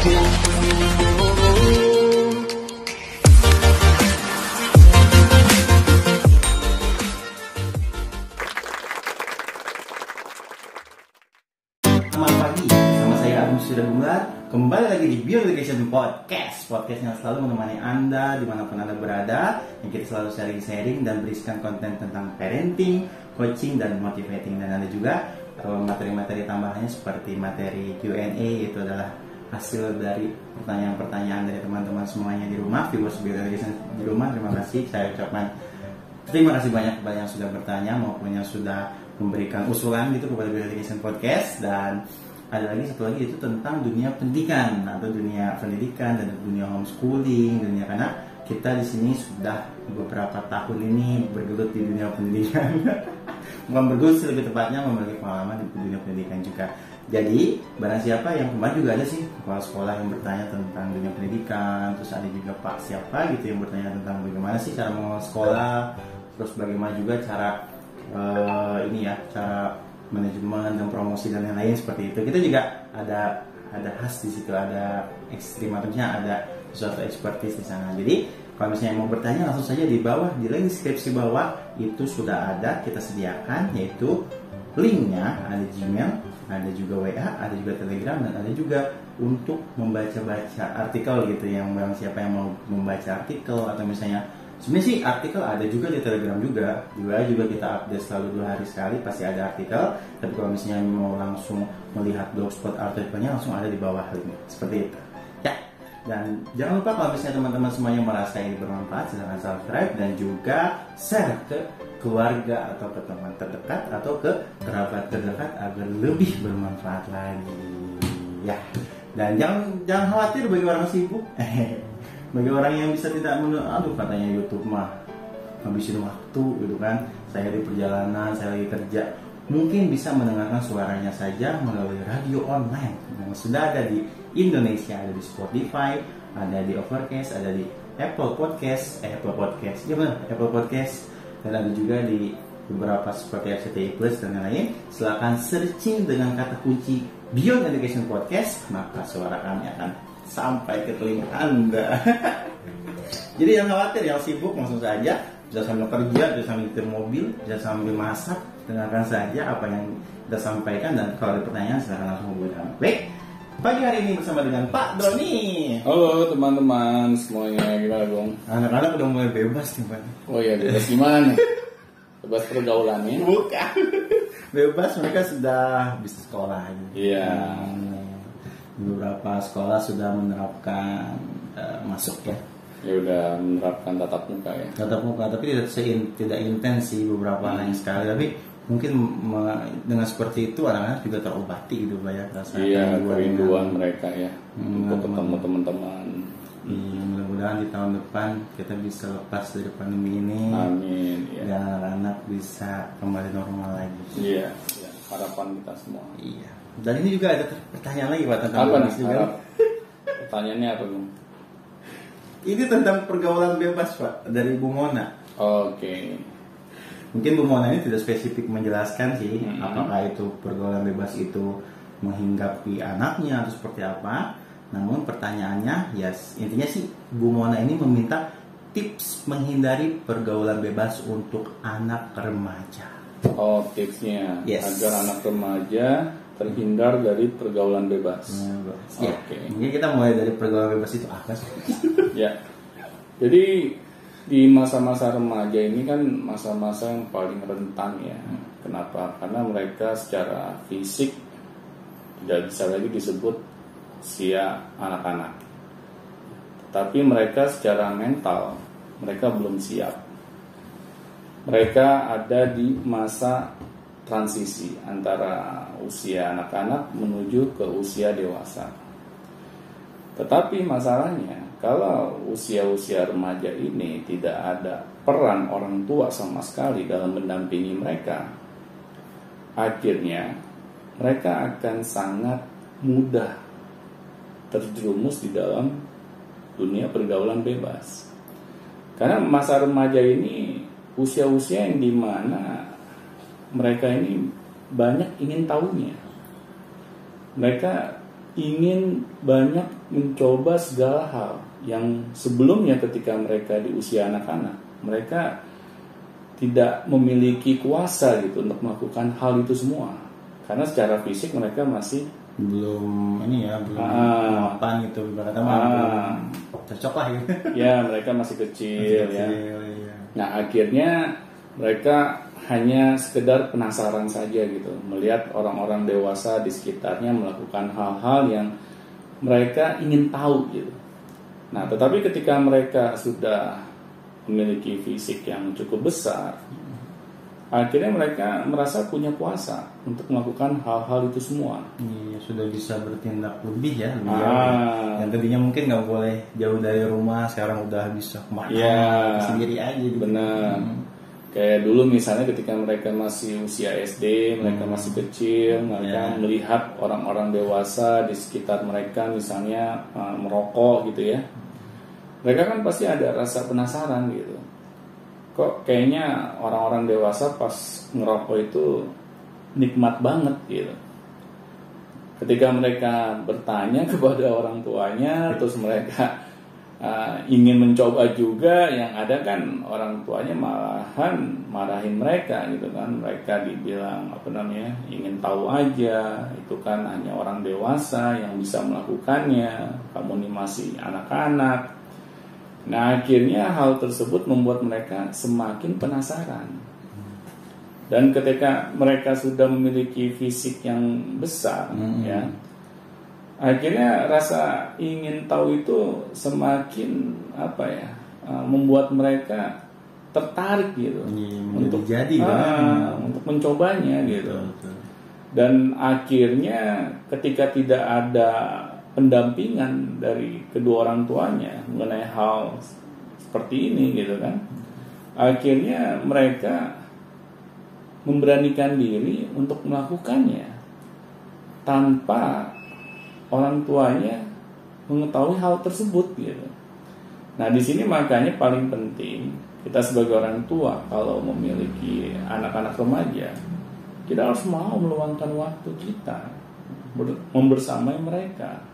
Sudah kembali lagi di Beyond Education Podcast yang selalu menemani Anda dimanapun Anda berada, yang kita selalu sharing-sharing dan berisikan konten tentang parenting, coaching, dan motivating. Dan ada juga materi-materi tambahannya seperti materi Q&A, itu adalah hasil dari pertanyaan-pertanyaan dari teman-teman semuanya di rumah, viewers Beyond Education di rumah. Terima kasih, saya ucapkan terima kasih banyak kepada yang sudah bertanya maupun yang sudah memberikan usulan gitu kepada Beyond Education Podcast. Dan ada lagi satu lagi, itu tentang dunia pendidikan atau dunia pendidikan dan dunia homeschooling, dunia, karena kita di sini sudah beberapa tahun ini bergelut di dunia pendidikan. Bukan bergelut sih, lebih tepatnya memiliki pengalaman di dunia pendidikan juga. Jadi barang siapa yang kemarin juga ada sih kepala sekolah yang bertanya tentang dunia pendidikan, terus ada juga Pak siapa gitu yang bertanya tentang bagaimana sih cara mengelola sekolah, terus bagaimana juga cara cara manajemen dan promosi dan lain-lain seperti itu. Kita juga ada khas di situ, ada ekstrematnya, ada suatu expertise di sana. Jadi kalau misalnya mau bertanya, langsung saja di bawah, di link deskripsi bawah itu sudah ada kita sediakan, yaitu linknya ada Gmail, ada juga WA, ada juga Telegram, dan ada juga untuk membaca-baca artikel gitu. Yang barang siapa yang mau membaca artikel atau misalnya sebenarnya sih artikel ada juga di Telegram juga. Di WA juga kita update selalu 2 hari sekali, pasti ada artikel. Tapi kalau misalnya mau langsung melihat blogspot artikelnya, langsung ada di bawah link. Seperti itu. Ya. Dan jangan lupa kalau misalnya teman-teman semuanya merasa ini bermanfaat, silahkan subscribe dan juga share ke keluarga atau ke teman terdekat atau ke kerabat terdekat agar lebih bermanfaat lagi. Ya. Dan jangan khawatir bagi orang sibuk. Bagi orang yang bisa tidak katanya YouTube mah habisin waktu gitu kan, saya di perjalanan, saya lagi kerja, mungkin bisa mendengarkan suaranya saja melalui radio online yang sudah ada di Indonesia, ada di Spotify, ada di Overcast, ada di Apple Podcast, Apple Podcast, dan ada juga di beberapa seperti RCTI Plus dan lain-lain. Silakan searching dengan kata kunci Beyond Education Podcast, maka suara kami akan sampai ke telinga Anda. Jadi jangan khawatir, yang sibuk langsung saja, bisa sambil kerja, bisa sambil nyetir mobil, bisa sambil masak, dengarkan saja apa yang kita sampaikan. Dan kalau ada pertanyaan silahkan langsung hubungi kami. Baik, pagi hari ini bersama dengan Pak Doni. Halo teman-teman semuanya, gimana dong? Anak-anak udah mulai bebas nih Pak. Oh iya, bebas gimana? Bebas pergaulannya? Bukan, bebas, mereka sudah bisa sekolah gitu. Iya. Beberapa sekolah sudah menerapkan masuk ya. Ya udah menerapkan tatap muka ya. Tatap muka, tapi tidak intens sih beberapa anak sekali. Tapi mungkin dengan seperti itu anak-anak juga terobati gitu banyak rasa. Iya, kerinduan mereka ya untuk ketemu teman-teman. Iya, mudah-mudahan di tahun depan kita bisa lepas dari pandemi ini. Amin. Ya. Dan anak-anak bisa kembali normal lagi. Iya, ya, harapan kita semua. Iya. Dan ini juga ada pertanyaan lagi Pak tentang apa bebas juga. Pertanyaannya apa Bung? Ini tentang pergaulan bebas Pak, dari Bu Mona. Oke. Mungkin Bu Mona ini tidak spesifik menjelaskan sih apakah itu pergaulan bebas itu menghinggapi anaknya atau seperti apa. Namun pertanyaannya, intinya sih Bu Mona ini meminta tips menghindari pergaulan bebas untuk anak remaja. Oh, tipsnya agar anak remaja terhindar dari pergaulan bebas. Ya. Oke. Mungkin kita mulai dari pergaulan bebas itu apa sih? Ya. Jadi di masa-masa remaja ini kan masa-masa yang paling rentan ya. Kenapa? Karena mereka secara fisik tidak bisa lagi disebut usia anak-anak. Tapi mereka secara mental mereka belum siap. Mereka ada di masa transisi antara usia anak-anak menuju ke usia dewasa. Tetapi masalahnya, kalau usia-usia remaja ini tidak ada peran orang tua sama sekali dalam mendampingi mereka, akhirnya mereka akan sangat mudah terjerumus di dalam dunia pergaulan bebas. Karena masa remaja ini usia-usia yang dimana mereka ini banyak ingin tahunya. Mereka ingin banyak mencoba segala hal yang sebelumnya ketika mereka di usia anak-anak mereka tidak memiliki kuasa gitu untuk melakukan hal itu semua karena secara fisik mereka masih belum mapan gitu ibaratnya belum cocok lah gitu. Ya mereka masih kecil ya. Iya. Nah akhirnya mereka hanya sekedar penasaran saja gitu melihat orang-orang dewasa di sekitarnya melakukan hal-hal yang mereka ingin tahu gitu. Nah tetapi ketika mereka sudah memiliki fisik yang cukup besar, akhirnya mereka merasa punya kuasa untuk melakukan hal-hal itu semua. Iya, sudah bisa bertindak lebih ya, lebih jauh. Yang tadinya mungkin nggak boleh jauh dari rumah, sekarang udah bisa kemana sendiri aja. Gitu. Benar. Kayak dulu misalnya ketika mereka masih usia SD, mereka masih kecil, mereka melihat orang-orang dewasa di sekitar mereka misalnya merokok gitu ya. Mereka kan pasti ada rasa penasaran gitu. Kok kayaknya orang-orang dewasa pas ngerokok itu nikmat banget gitu. Ketika mereka bertanya kepada orang tuanya, terus mereka ingin mencoba juga, yang ada kan orang tuanya malahan marahin mereka gitu kan. Mereka dibilang ingin tahu aja, itu kan hanya orang dewasa yang bisa melakukannya, kamu ini masih anak-anak. Nah akhirnya hal tersebut membuat mereka semakin penasaran. Dan ketika mereka sudah memiliki fisik yang besar ya, akhirnya rasa ingin tahu itu semakin membuat mereka tertarik gitu untuk mencobanya gitu. Betul. Dan akhirnya ketika tidak ada pendampingan dari kedua orang tuanya mengenai hal seperti ini gitu kan, akhirnya mereka memberanikan diri untuk melakukannya tanpa orang tuanya mengetahui hal tersebut gitu. Nah di sini makanya paling penting kita sebagai orang tua kalau memiliki anak-anak remaja, kita harus mau meluangkan waktu kita membersamai mereka.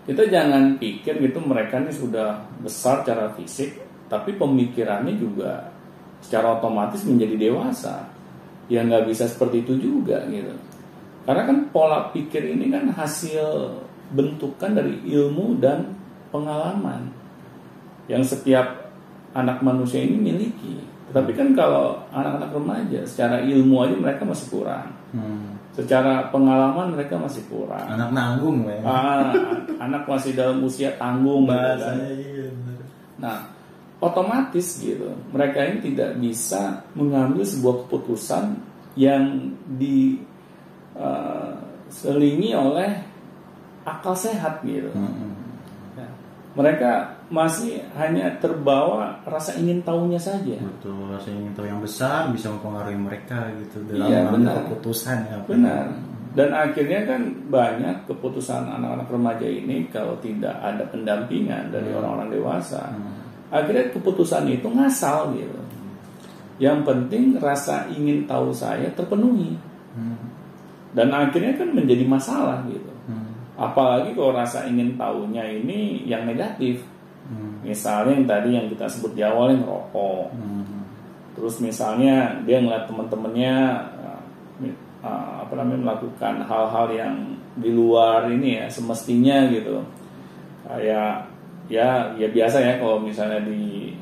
Kita jangan pikir gitu mereka ini sudah besar secara fisik, tapi pemikirannya juga secara otomatis menjadi dewasa. Ya nggak bisa seperti itu juga gitu. Karena kan pola pikir ini kan hasil bentukan dari ilmu dan pengalaman yang setiap anak manusia ini miliki. Tetapi kan kalau anak-anak remaja secara ilmu aja mereka masih kurang. Secara pengalaman mereka masih kurang. Anak nanggung ya. Anak masih dalam usia tanggung bahasanya. Gitu kan. Nah, otomatis gitu, mereka ini tidak bisa mengambil sebuah keputusan yang diselingi oleh akal sehat gitu. Mereka masih hanya terbawa rasa ingin tahunya saja. Betul, rasa ingin tahu yang besar bisa mempengaruhi mereka gitu dalam mengambil keputusan. Benar. Dan akhirnya kan banyak keputusan anak-anak remaja ini kalau tidak ada pendampingan dari orang-orang dewasa, akhirnya keputusan itu ngasal gitu. Yang penting rasa ingin tahu saya terpenuhi. Dan akhirnya kan menjadi masalah gitu. Apalagi kalau rasa ingin tahunya ini yang negatif. Misalnya yang tadi yang kita sebut di awal yang ngerokok. Terus misalnya dia ngeliat teman-temannya melakukan hal-hal yang di luar ini ya semestinya gitu. Kayak ya biasa ya kalau misalnya di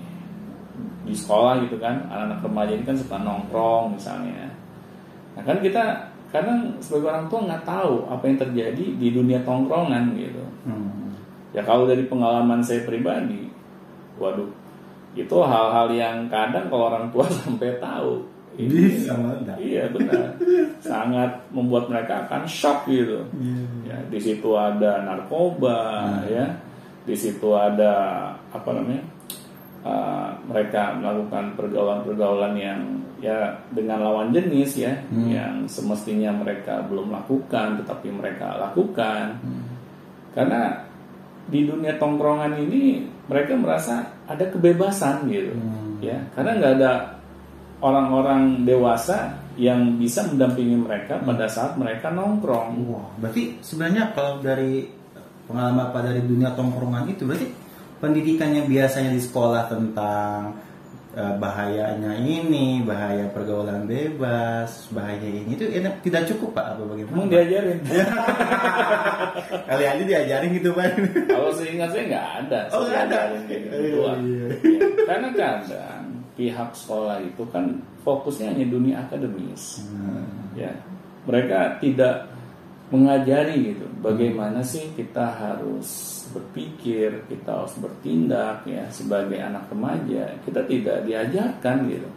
sekolah gitu kan, anak-anak remaja ini kan suka nongkrong misalnya. Nah kan kita kadang sebagai orang tua nggak tahu apa yang terjadi di dunia tongkrongan gitu. Ya kalau dari pengalaman saya pribadi, waduh, itu hal-hal yang kadang kalau orang tua sampai tahu, ini iya benar, sangat membuat mereka akan shock gitu. Ya di situ ada narkoba, ya, di situ ada mereka melakukan pergaulan-pergaulan yang ya dengan lawan jenis ya, yang semestinya mereka belum lakukan tetapi mereka lakukan. Karena di dunia tongkrongan ini mereka merasa ada kebebasan gitu, ya, karena nggak ada orang-orang dewasa yang bisa mendampingi mereka pada saat mereka nongkrong. Wah, berarti sebenarnya kalau dari pengalaman Bapak dari dunia tongkrongan itu, berarti pendidikannya biasanya di sekolah tentang bahayanya ini, bahaya pergaulan bebas, bahaya ini itu tidak cukup Pak, apa bagaimana? Emang diajarin? Kali aja diajarin gitu Pak. Kalau seingat saya nggak ada. Oh nggak ada. Gitu. Ya, karena kadang pihak sekolah itu kan fokusnya hanya dunia akademis. Ya, mereka tidak mengajari gitu bagaimana sih kita harus berpikir, kita harus bertindak ya sebagai anak remaja. Kita tidak diajarkan gitu.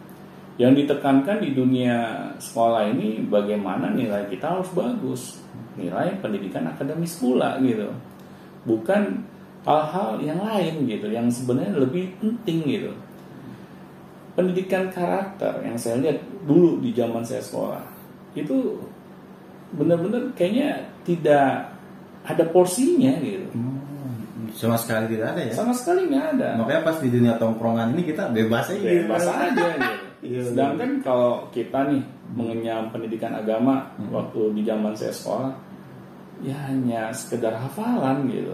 Yang ditekankan di dunia sekolah ini bagaimana nilai kita harus bagus, nilai pendidikan akademis pula gitu, bukan hal-hal yang lain gitu yang sebenarnya lebih penting gitu. Pendidikan karakter yang saya lihat dulu di zaman saya sekolah itu benar-benar kayaknya tidak ada porsinya gitu. Sama sekali tidak ada ya? Sama sekali nggak ada. Makanya pas di dunia tongkrongan ini kita bebas aja. Bebas aja gitu. Sedangkan kalau kita nih mengenyam pendidikan agama waktu di zaman saya sekolah, ya hanya sekedar hafalan gitu.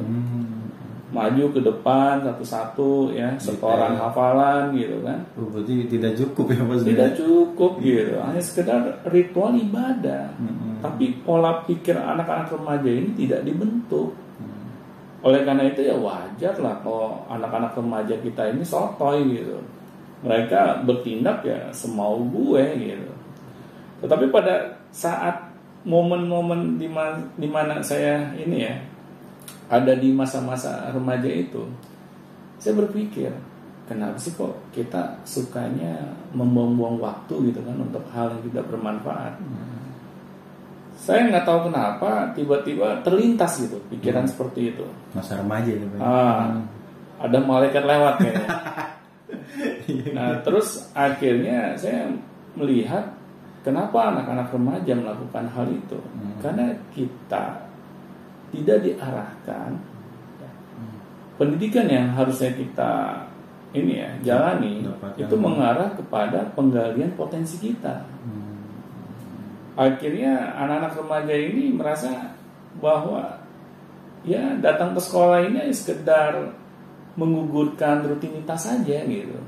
Maju ke depan satu-satu ya, setoran hafalan gitu kan. Berarti tidak cukup ya Mas? Tidak cukup gitu, hanya sekedar ritual ibadah. Tapi pola pikir anak-anak remaja ini tidak dibentuk. Oleh karena itu ya wajar lah kalau anak-anak remaja kita ini sotoy gitu. Mereka bertindak ya semau gue gitu. Tetapi pada saat momen-momen di mana saya ini ya ada di masa-masa remaja itu, saya berpikir kenapa sih kok kita sukanya membuang-buang waktu gitu kan untuk hal yang tidak bermanfaat. Saya nggak tahu kenapa tiba-tiba terlintas gitu pikiran seperti itu. Masa remaja itu. Ada malaikat lewat kayaknya. Nah terus akhirnya saya melihat kenapa anak-anak remaja melakukan hal itu. Karena kita tidak diarahkan pendidikan yang harusnya kita ini ya jalani itu mengarah kepada penggalian potensi kita. Akhirnya anak-anak remaja ini merasa bahwa ya datang ke sekolah ini sekedar menggugurkan rutinitas saja gitu,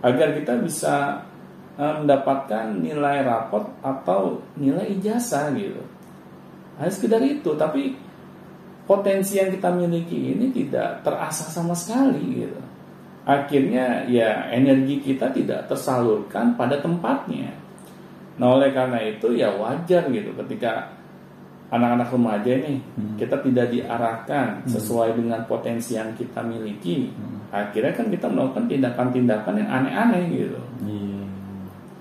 agar kita bisa mendapatkan nilai rapot atau nilai ijazah gitu. Hanya sekedar itu, tapi potensi yang kita miliki ini tidak terasah sama sekali gitu. Akhirnya ya energi kita tidak tersalurkan pada tempatnya. Nah oleh karena itu ya wajar gitu ketika anak-anak remaja ini kita tidak diarahkan sesuai dengan potensi yang kita miliki. Akhirnya kan kita melakukan tindakan-tindakan yang aneh-aneh gitu.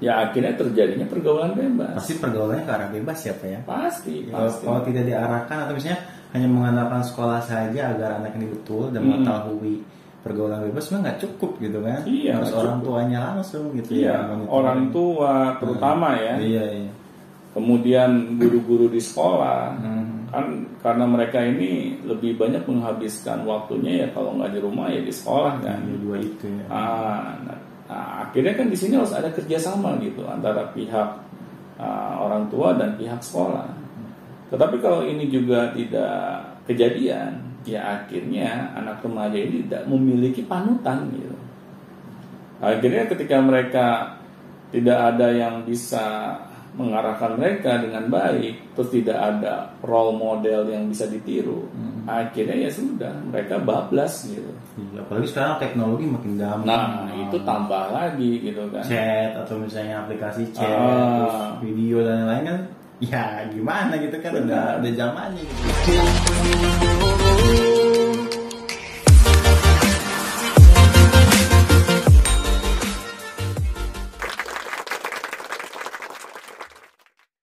Ya akhirnya terjadinya pergaulan bebas. Pasti pergaulannya ke arah bebas ya Pak ya? Pasti. Kalau tidak diarahkan atau misalnya hanya mengandalkan sekolah saja agar anak ini betul dan mengetahui pergaulan bebas memang nggak cukup gitu kan? Iya, harus orang tuanya langsung gitu ya. Orang tua terutama ya. Iya. Kemudian guru-guru di sekolah kan karena mereka ini lebih banyak menghabiskan waktunya ya kalau nggak di rumah ya di sekolah kan. Dua itu ya. Nah, akhirnya kan di sini harus ada kerjasama gitu antara pihak orang tua dan pihak sekolah. Tetapi kalau ini juga tidak kejadian, ya akhirnya anak remaja ini tidak memiliki panutan gitu. Akhirnya ketika mereka tidak ada yang bisa mengarahkan mereka dengan baik, terus tidak ada role model yang bisa ditiru, akhirnya ya sudah mereka bablas gitu. Iya, apalagi sekarang teknologi makin gampang. Nah itu tambah lagi gitu kan. Chat atau misalnya aplikasi chat, terus video dan lain-lain kan, ya gimana gitu kan, udah zamannya gitu.